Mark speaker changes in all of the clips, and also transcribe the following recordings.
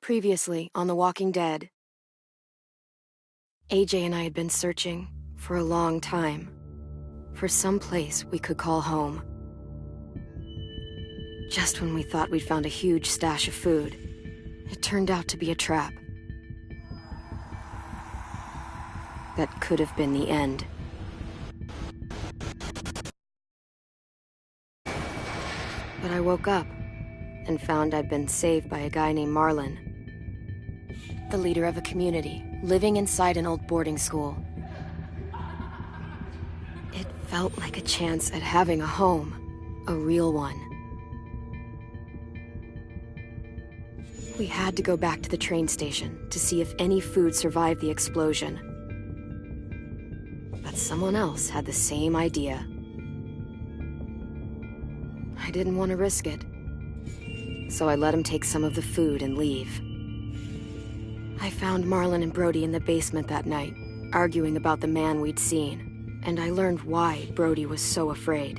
Speaker 1: Previously on The Walking Dead, AJ and I had been searching for a long time for some place we could call home. Just when we thought we'd found a huge stash of food, it turned out to be a trap. That could have been the end. But I woke up and found I'd been saved by a guy named Marlon, the leader of a community, living inside an old boarding school. It felt like a chance at having a home, a real one. We had to go back to the train station to see if any food survived the explosion. But someone else had the same idea. I didn't want to risk it, so I let him take some of the food and leave. I found Marlon and Brody in the basement that night, arguing about the man we'd seen, and I learned why Brody was so afraid.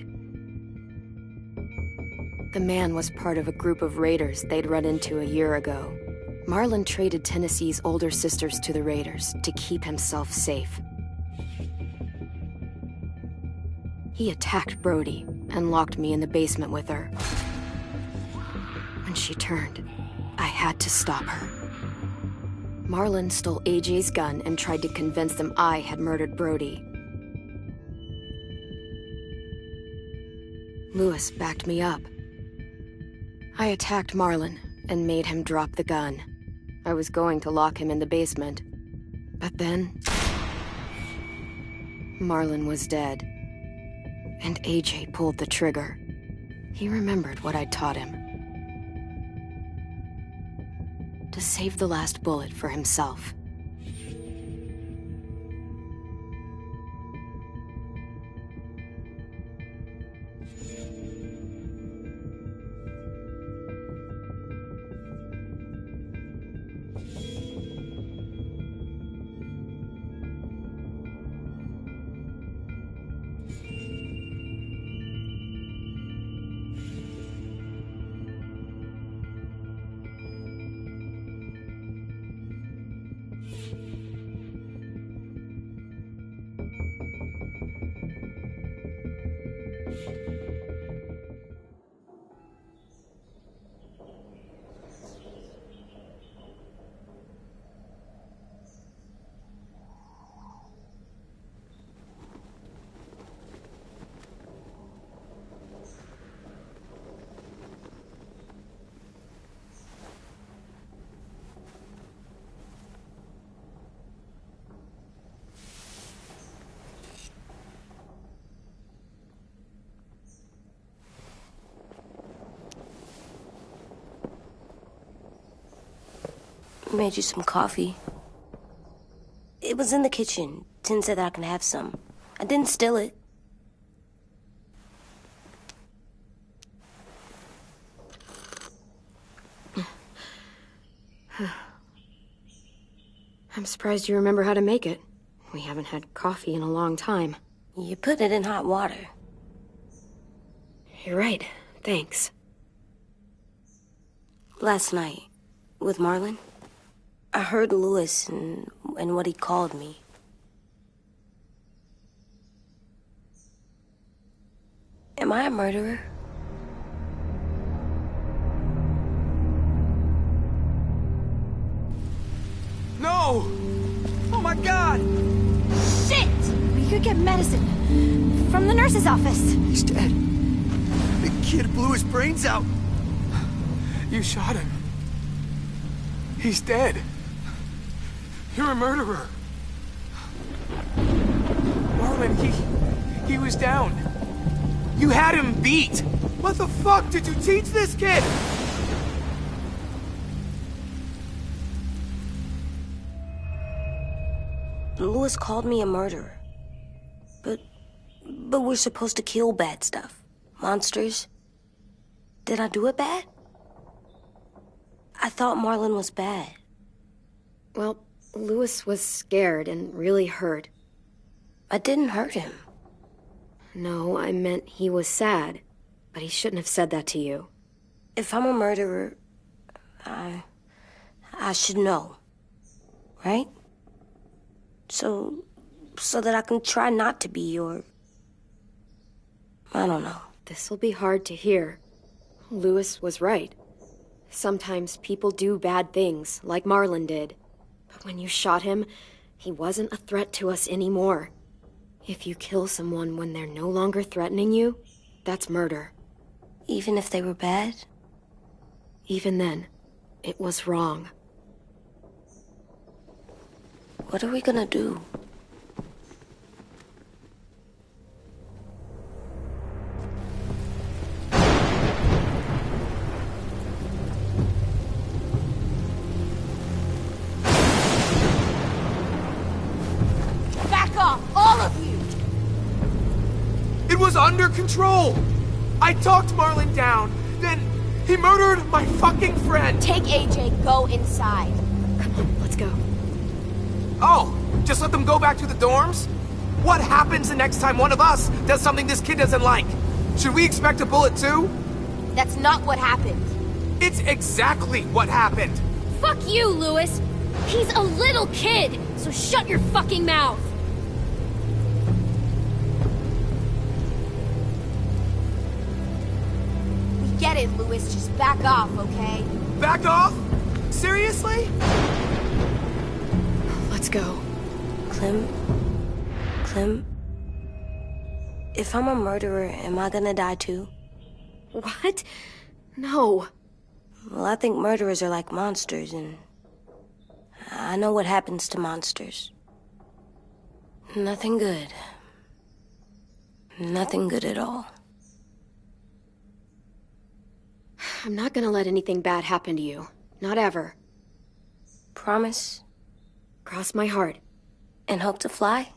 Speaker 1: The man was part of a group of raiders they'd run into a year ago. Marlon traded Tennessee's older sisters to the raiders to keep himself safe. He attacked Brody and locked me in the basement with her. When she turned, I had to stop her. Marlon stole AJ's gun and tried to convince them I had murdered Brody. Lewis backed me up. I attacked Marlon and made him drop the gun. I was going to lock him in the basement, but then Marlon was dead, and AJ pulled the trigger. He remembered what I'd taught him. To save the last bullet for himself.
Speaker 2: Made you some coffee. It was in the kitchen. Tin said that I can have some. I didn't steal it.
Speaker 1: I'm surprised you remember how to make it. We haven't had coffee in a long time.
Speaker 2: You put it in hot water.
Speaker 1: You're right. Thanks.
Speaker 2: Last night, with Marlon, I heard Lewis and what he called me. Am I a murderer?
Speaker 3: No! Oh my God!
Speaker 4: Shit! We could get medicine from the nurse's office.
Speaker 3: He's dead. The kid blew his brains out. You shot him. He's dead. You're a murderer. Marlon, he was down. You had him beat. What the fuck did you teach this kid?
Speaker 2: Lewis called me a murderer. But we're supposed to kill bad stuff. Monsters. Did I do it bad? I thought Marlon was bad.
Speaker 1: Well, Lewis was scared and really hurt.
Speaker 2: I didn't hurt him.
Speaker 1: No, I meant he was sad. But he shouldn't have said that to you.
Speaker 2: If I'm a murderer, I should know. Right? So that I can try not to be, or... I don't know.
Speaker 1: This'll be hard to hear. Lewis was right. Sometimes people do bad things, like Marlon did. But when you shot him, he wasn't a threat to us anymore. If you kill someone when they're no longer threatening you, that's murder.
Speaker 2: Even if they were bad?
Speaker 1: Even then, it was wrong.
Speaker 2: What are we gonna do?
Speaker 4: Back off, all of you!
Speaker 3: It was under control. I talked Marlon down. Then he murdered my fucking friend.
Speaker 4: Take AJ, go inside.
Speaker 1: Come on, let's go.
Speaker 3: Oh, just let them go back to the dorms? What happens the next time one of us does something this kid doesn't like? Should we expect a bullet too?
Speaker 4: That's not what happened.
Speaker 3: It's exactly what happened.
Speaker 4: Fuck you, Lewis. He's a little kid, so shut your fucking mouth. We get it, Lewis. Just back off, okay?
Speaker 3: Back off? Seriously?
Speaker 1: Let's go.
Speaker 2: Clem, if I'm a murderer, am I gonna die too?
Speaker 1: What? No.
Speaker 2: Well, I think murderers are like monsters, and I know what happens to monsters. Nothing good. Nothing good at all.
Speaker 1: I'm not gonna let anything bad happen to you. Not ever.
Speaker 2: Promise?
Speaker 1: Cross my heart.
Speaker 2: And hope to fly?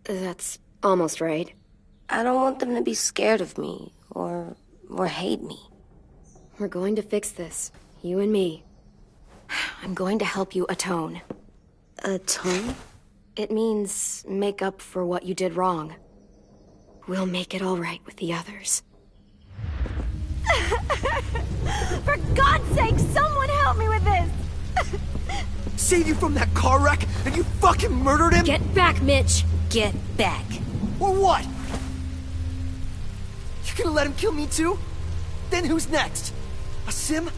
Speaker 1: That's almost right.
Speaker 2: I don't want them to be scared of me, or hate me.
Speaker 1: We're going to fix this. You and me. I'm going to help you atone.
Speaker 2: Atone?
Speaker 1: It means make up for what you did wrong. We'll make it all right with the others.
Speaker 4: For God's sake, someone help me with this!
Speaker 3: Saved you from that car wreck, and you fucking murdered him?
Speaker 4: Get back, Mitch!
Speaker 2: Get back.
Speaker 3: Or what? You gonna let him kill me too? Then who's next? A Sim?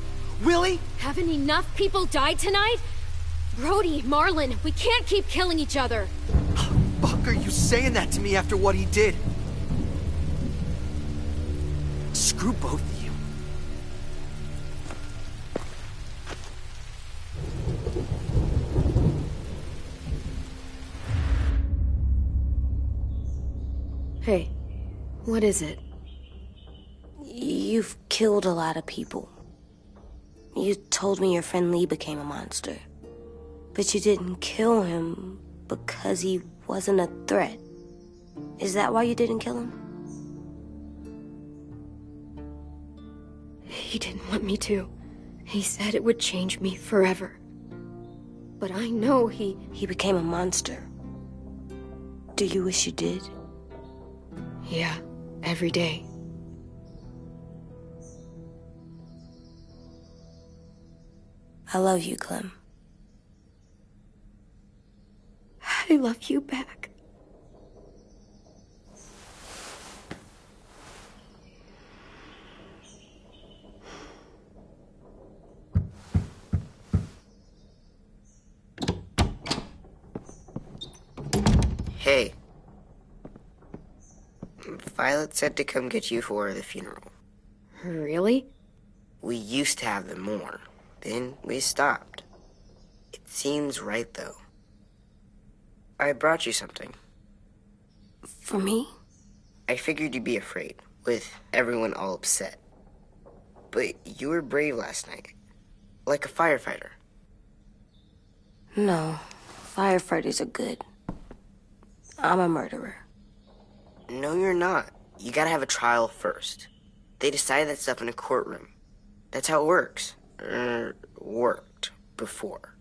Speaker 3: Willie?
Speaker 4: Haven't enough people died tonight? Brody, Marlon, we can't keep killing each other.
Speaker 3: Fuck are you saying that to me after what he did? Screw both of you.
Speaker 1: Hey, what is it?
Speaker 2: You've killed a lot of people. You told me your friend Lee became a monster. But you didn't kill him, because he wasn't a threat. Is that why you didn't kill him?
Speaker 1: He didn't want me to. He said it would change me forever. But I know he
Speaker 2: became a monster. Do you wish you did?
Speaker 1: Yeah, every day.
Speaker 2: I love you, Clem.
Speaker 1: I love you back.
Speaker 5: Hey. Violet said to come get you for the funeral.
Speaker 1: Really?
Speaker 5: We used to have them more. Then we stopped. It seems right, though. I brought you something.
Speaker 2: For me?
Speaker 5: I figured you'd be afraid, with everyone all upset. But you were brave last night. Like a firefighter.
Speaker 2: No. Firefighters are good. I'm a murderer.
Speaker 5: No, you're not. You gotta have a trial first. They decide that stuff in a courtroom. That's how it works. Worked before.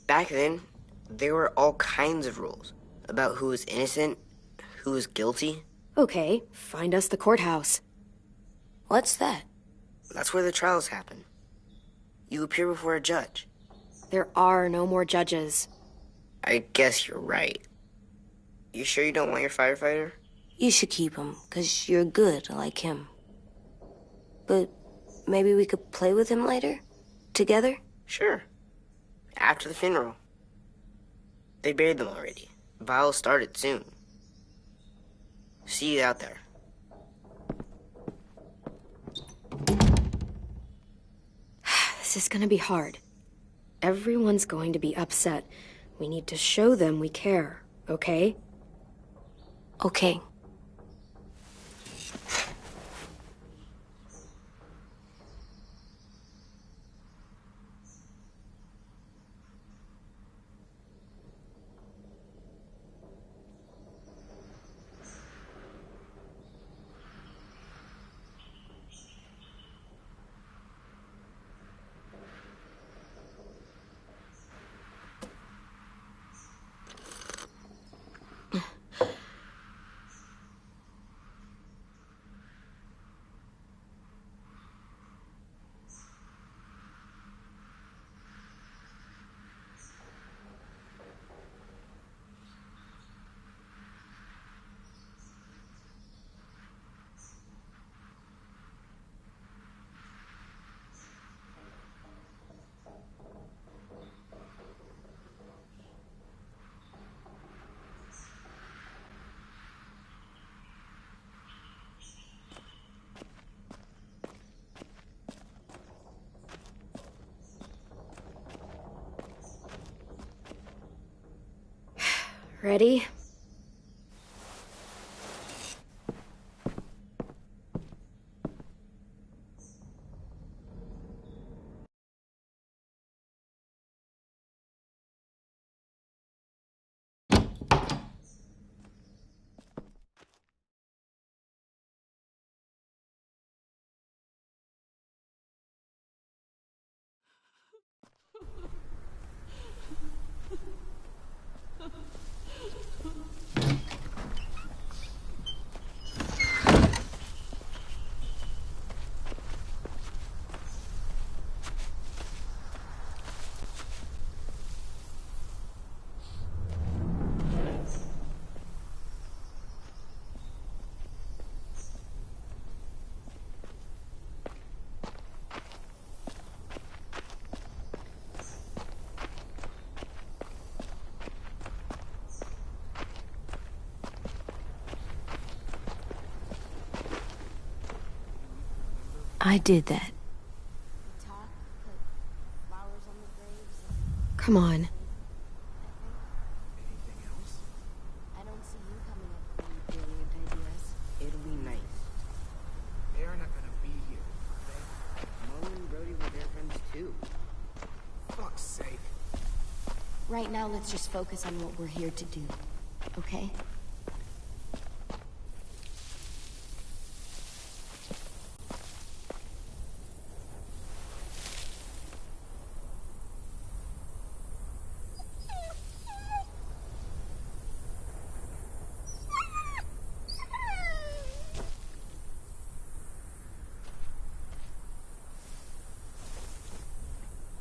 Speaker 5: Back then, there were all kinds of rules about who was innocent, who was guilty.
Speaker 1: Okay, find us the courthouse.
Speaker 2: What's that?
Speaker 5: That's where the trials happen. You appear before a judge.
Speaker 1: There are no more judges.
Speaker 5: I guess you're right. You sure you don't want your firefighter?
Speaker 2: You should keep him, 'cause you're good like him. But maybe we could play with him later? Together?
Speaker 5: Sure. After the funeral. They buried them already. Vile started soon. See you out there.
Speaker 1: This is gonna be hard. Everyone's going to be upset. We need to show them we care, okay?
Speaker 2: Okay.
Speaker 1: Ready?
Speaker 2: I did that.
Speaker 1: Come on.
Speaker 3: Anything else?
Speaker 6: I don't see you coming up with any brilliant ideas.
Speaker 5: It'll be nice.
Speaker 3: They are not gonna be here, are
Speaker 5: Mullen and Brody were their friends too.
Speaker 3: they? Fuck's sake.
Speaker 6: Right now, let's just focus on what we're here to do, okay?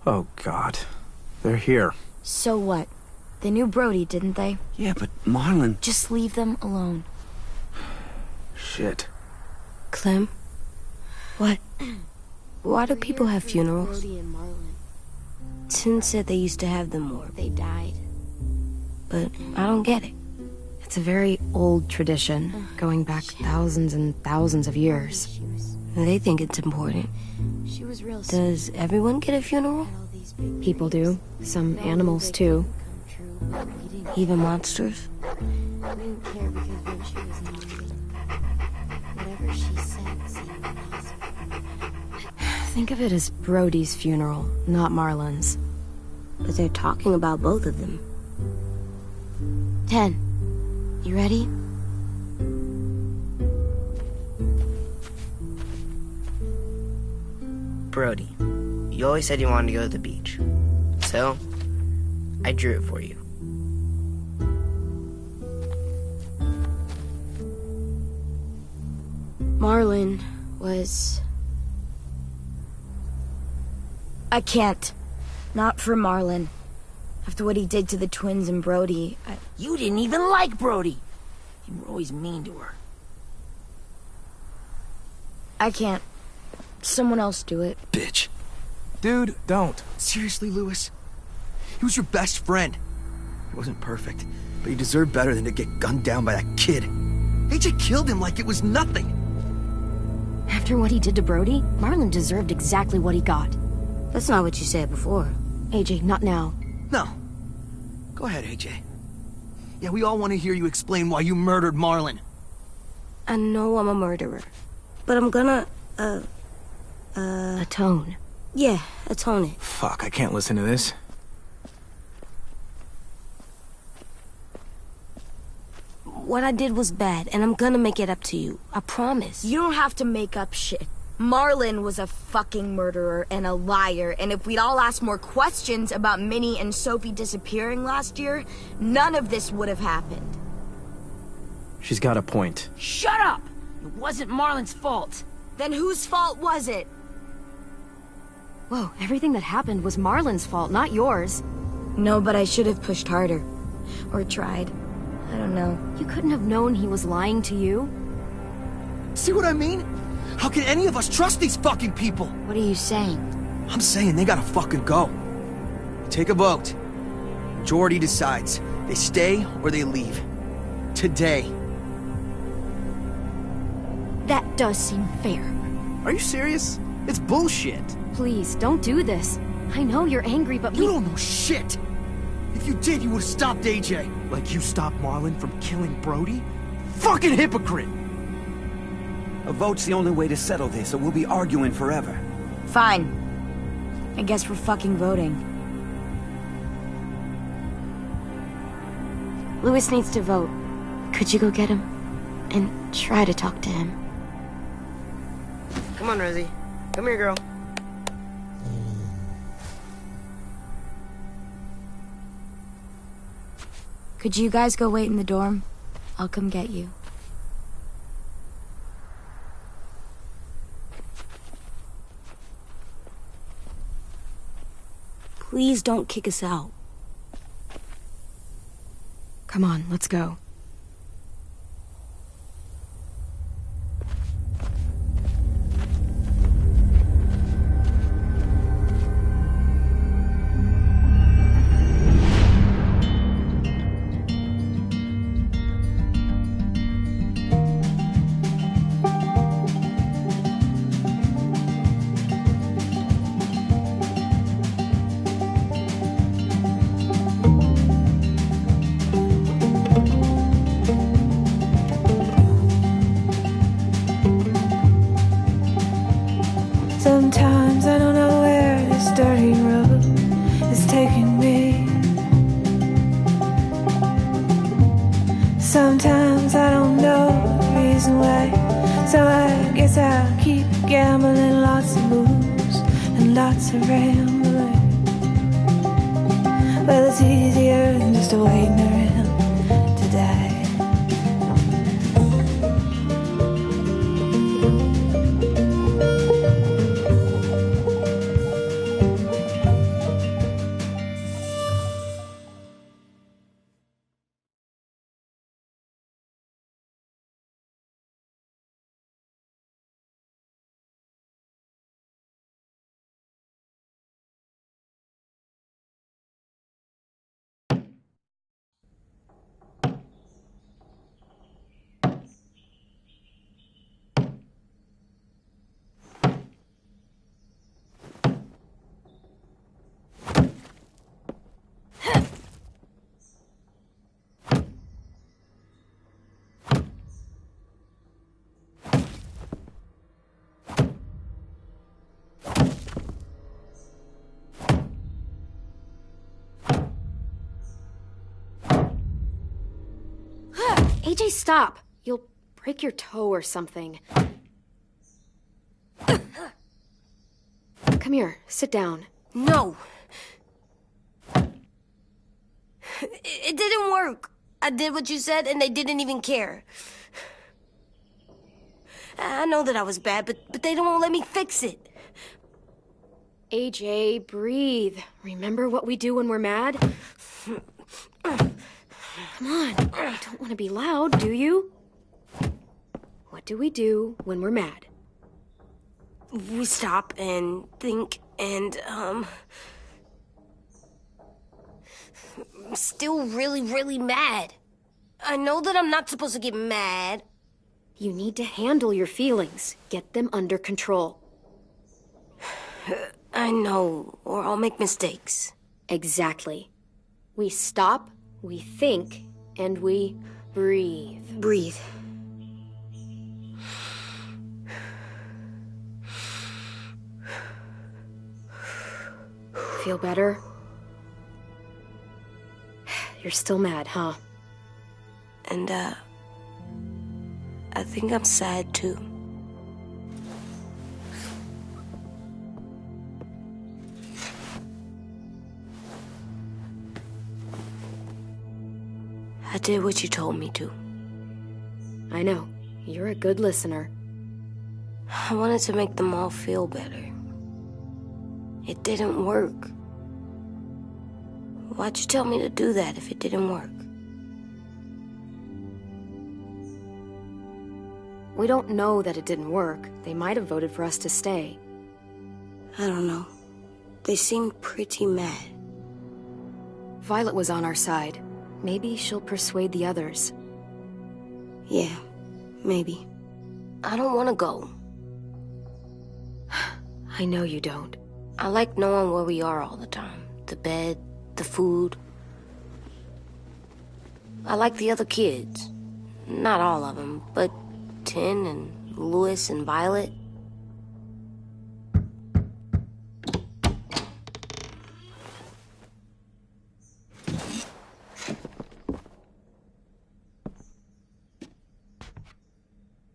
Speaker 3: Oh, God. They're here.
Speaker 6: So what? They knew Brody, didn't they?
Speaker 7: Yeah, but Marlon...
Speaker 6: Just leave them alone.
Speaker 3: Shit.
Speaker 2: Clem? What? Why do people have funerals?
Speaker 6: Brody and Marlon.
Speaker 2: Tin said they used to have them more,
Speaker 6: They died.
Speaker 2: but I don't get it.
Speaker 1: It's a very old tradition, going back thousands and thousands of years.
Speaker 2: They think it's important.
Speaker 6: She was real
Speaker 2: Does everyone get a funeral?
Speaker 6: all these big
Speaker 1: People do. Some animals, too.
Speaker 6: come true, but we didn't,
Speaker 2: Even monsters?
Speaker 6: we didn't care because when she was naughty, whatever she said seemed possible.
Speaker 1: Think of it as Brody's funeral, not Marlon's.
Speaker 2: But they're talking about both of them. 10. You ready?
Speaker 5: Brody, you always said you wanted to go to the beach. So, I drew it for you.
Speaker 6: Marlon was... I can't. Not for Marlon. After what he did to the twins and Brody,
Speaker 7: You didn't even like Brody. You were always mean to her.
Speaker 6: I can't. Someone else do it.
Speaker 7: Bitch.
Speaker 3: Dude, don't.
Speaker 8: Seriously, Lewis? He was your best friend. He wasn't perfect, but he deserved better than to get gunned down by that kid. AJ killed him like it was nothing.
Speaker 1: After what he did to Brody, Marlon deserved exactly what he got.
Speaker 2: That's not what you said before.
Speaker 1: AJ, not now.
Speaker 8: No. Go ahead, AJ. Yeah, we all want to hear you explain why you murdered Marlon.
Speaker 2: I know I'm a murderer. But I'm gonna,
Speaker 1: Atone.
Speaker 2: yeah, atone it.
Speaker 3: Fuck, I can't listen to this.
Speaker 2: What I did was bad, and I'm gonna make it up to you. I promise.
Speaker 6: You don't have to make up shit. Marlon was a fucking murderer and a liar, and if we'd all asked more questions about Minnie and Sophie disappearing last year, none of this would have happened.
Speaker 3: She's got a point.
Speaker 7: Shut up! It wasn't Marlon's fault.
Speaker 6: Then whose fault was it?
Speaker 1: Whoa, everything that happened was Marlon's fault, not yours.
Speaker 6: No, but I should have pushed harder. Or tried. I don't know.
Speaker 1: You couldn't have known he was lying to you.
Speaker 8: See what I mean? How can any of us trust these fucking people?
Speaker 6: What are you saying?
Speaker 8: I'm saying they gotta fucking go. Take a vote. Majority decides. They stay or they leave. Today.
Speaker 1: That does seem fair.
Speaker 3: Are you serious? It's bullshit.
Speaker 1: Please, don't do this. I know you're angry, but
Speaker 8: You don't know shit! If you did, you would've stopped AJ.
Speaker 3: Like you stopped Marlon from killing Brody? Fucking hypocrite!
Speaker 7: A vote's the only way to settle this, or we'll be arguing forever.
Speaker 6: Fine. I guess we're fucking voting.
Speaker 2: Lewis needs to vote. Could you go get him? And try to talk to him.
Speaker 5: Come on, Rosie. Come here, girl.
Speaker 6: Could you guys go wait in the dorm? I'll come get you.
Speaker 2: Please don't kick us out.
Speaker 1: come on, let's go.
Speaker 9: Sometimes I don't know the reason why, so I guess I'll keep gambling. Lots of moves and lots of rambling. Well, it's easier than just waiting around to die.
Speaker 4: AJ, stop. You'll break your toe or something. Come here, sit down.
Speaker 2: No. It didn't work. I did what you said, and they didn't even care. I know that I was bad, but they don't let me fix it.
Speaker 4: AJ, breathe. Remember what we do when we're mad? Come on, you don't want to be loud, do you? What do we do when we're mad?
Speaker 2: We stop and think and, I'm still really, really mad. I know that I'm not supposed to get mad.
Speaker 4: You need to handle your feelings. Get them under control.
Speaker 2: I know, or I'll make mistakes.
Speaker 4: Exactly. We stop, we think, and we breathe.
Speaker 2: Breathe.
Speaker 4: Feel better? You're still mad, huh?
Speaker 2: And, I think I'm sad, too. I did what you told me to.
Speaker 4: I know. You're a good listener.
Speaker 2: I wanted to make them all feel better. It didn't work. Why'd you tell me to do that if it didn't work?
Speaker 4: We don't know that it didn't work. They might have voted for us to stay.
Speaker 2: I don't know. They seemed pretty mad.
Speaker 4: Violet was on our side. Maybe she'll persuade the others.
Speaker 2: Yeah, maybe. I don't want to go.
Speaker 4: I know you don't.
Speaker 2: I like knowing where we are all the time. The bed, the food. I like the other kids. Not all of them, but Tin and Louis and Violet.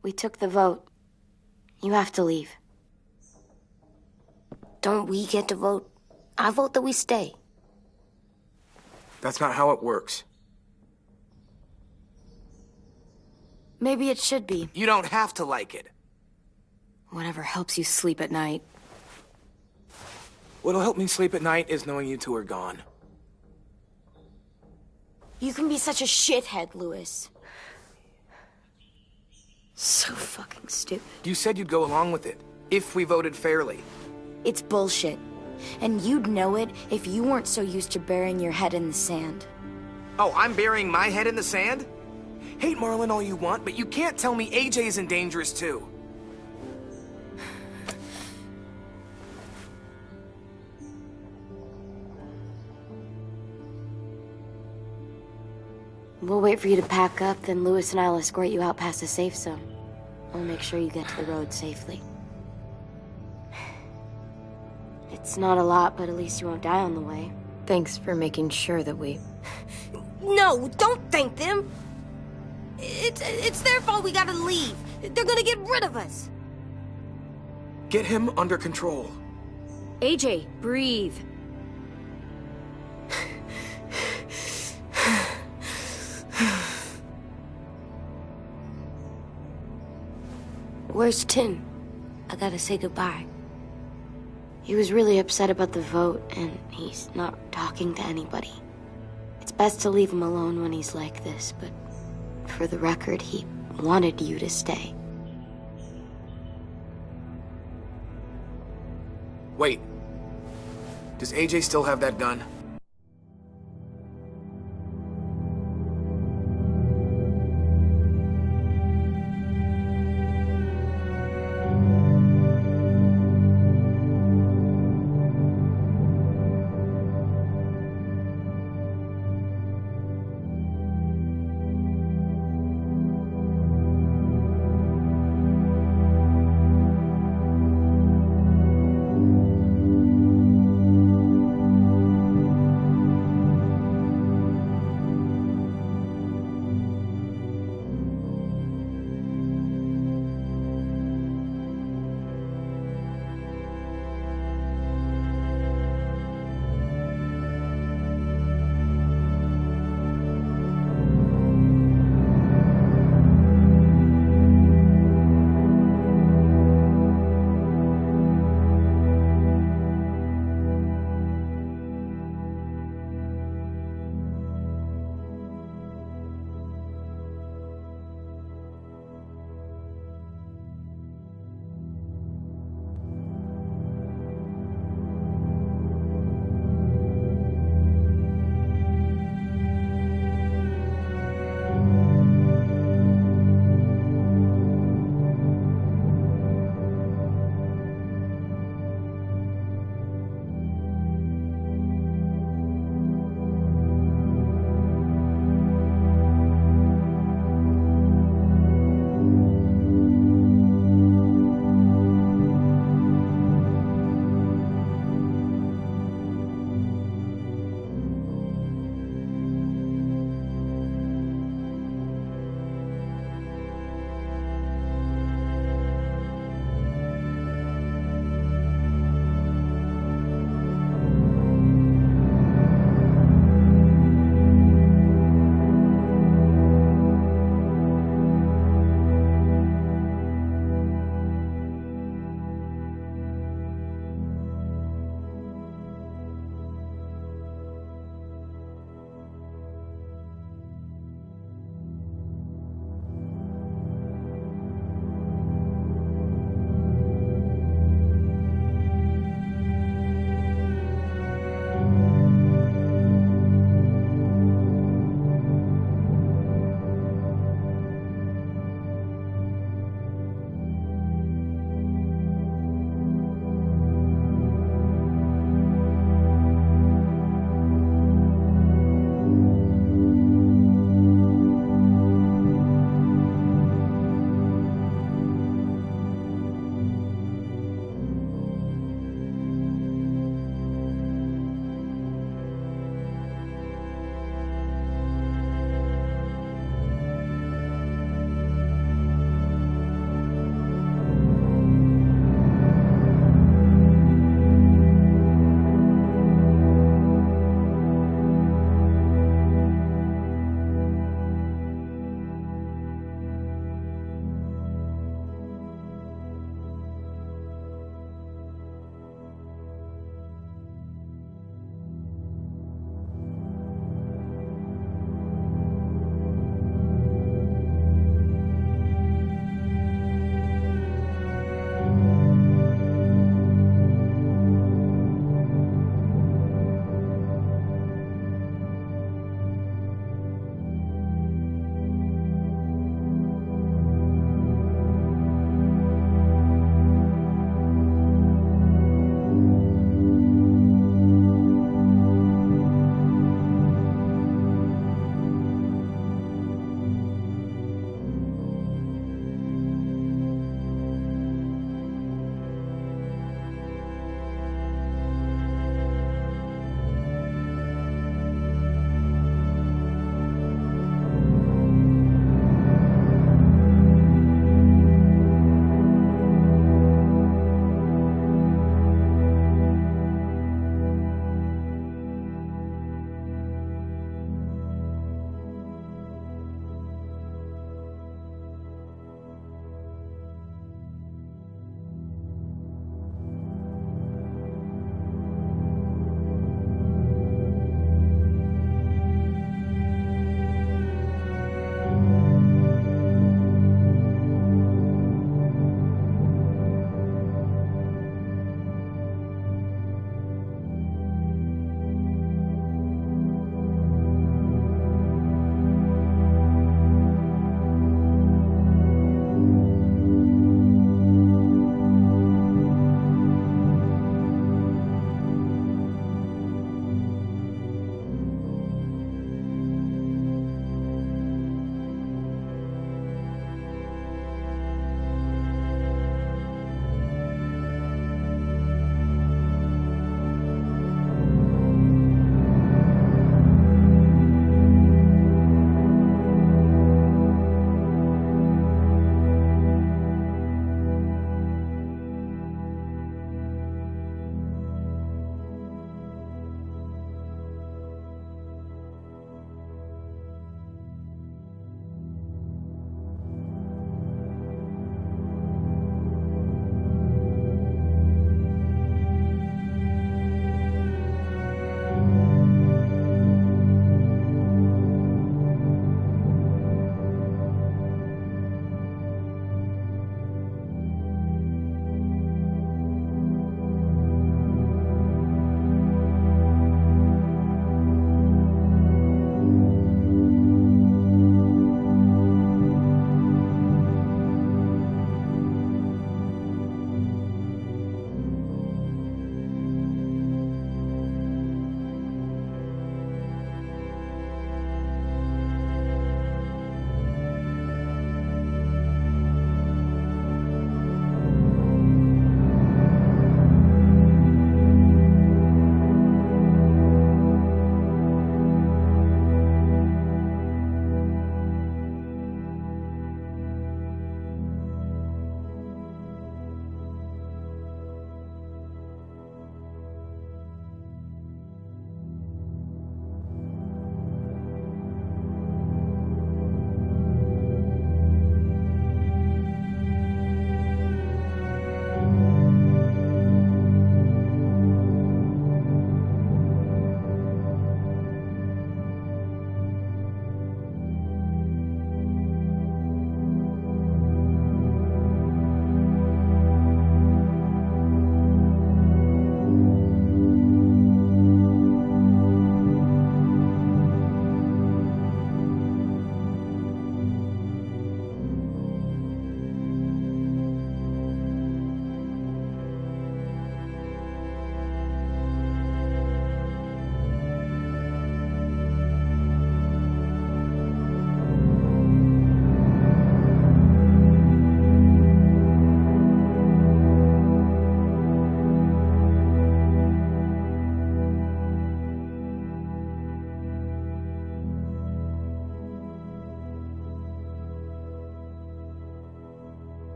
Speaker 1: We took the vote. You have to leave.
Speaker 2: Don't we get to vote? I vote that we stay.
Speaker 3: That's not how it works.
Speaker 6: Maybe it should be.
Speaker 3: You don't have to like it.
Speaker 1: Whatever helps you sleep at night.
Speaker 3: What'll help me sleep at night is knowing you two are gone.
Speaker 6: You can be such a shithead, Louis.
Speaker 1: So fucking stupid.
Speaker 3: You said you'd go along with it, if we voted fairly.
Speaker 6: It's bullshit. And you'd know it if you weren't so used to burying your head in the sand.
Speaker 3: Oh, I'm burying my head in the sand? Hate Marlon all you want, but you can't tell me AJ isn't dangerous too.
Speaker 1: We'll wait for you to pack up, then Louis and I'll escort you out past the safe zone. I'll make sure you get to the road safely. It's not a lot, but at least you won't die on the way.
Speaker 4: Thanks for making sure that we...
Speaker 2: No, don't thank them. It's their fault we gotta leave. They're gonna get rid of us.
Speaker 3: Get him under control.
Speaker 4: AJ, breathe.
Speaker 2: Where's Tim? I gotta say goodbye.
Speaker 1: He was really upset about the vote, and he's not talking to anybody. It's best to leave him alone when he's like this, but for the record, he wanted you to stay.
Speaker 3: Wait. Does AJ still have that gun?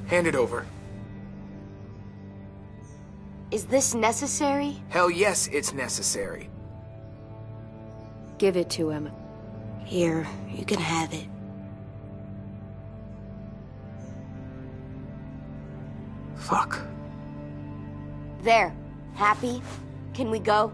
Speaker 3: Hand it over.
Speaker 2: Is this necessary?
Speaker 3: Hell yes, it's necessary.
Speaker 4: Give it to him.
Speaker 2: Here, you can have it.
Speaker 3: Fuck.
Speaker 2: There. Happy? Can we go?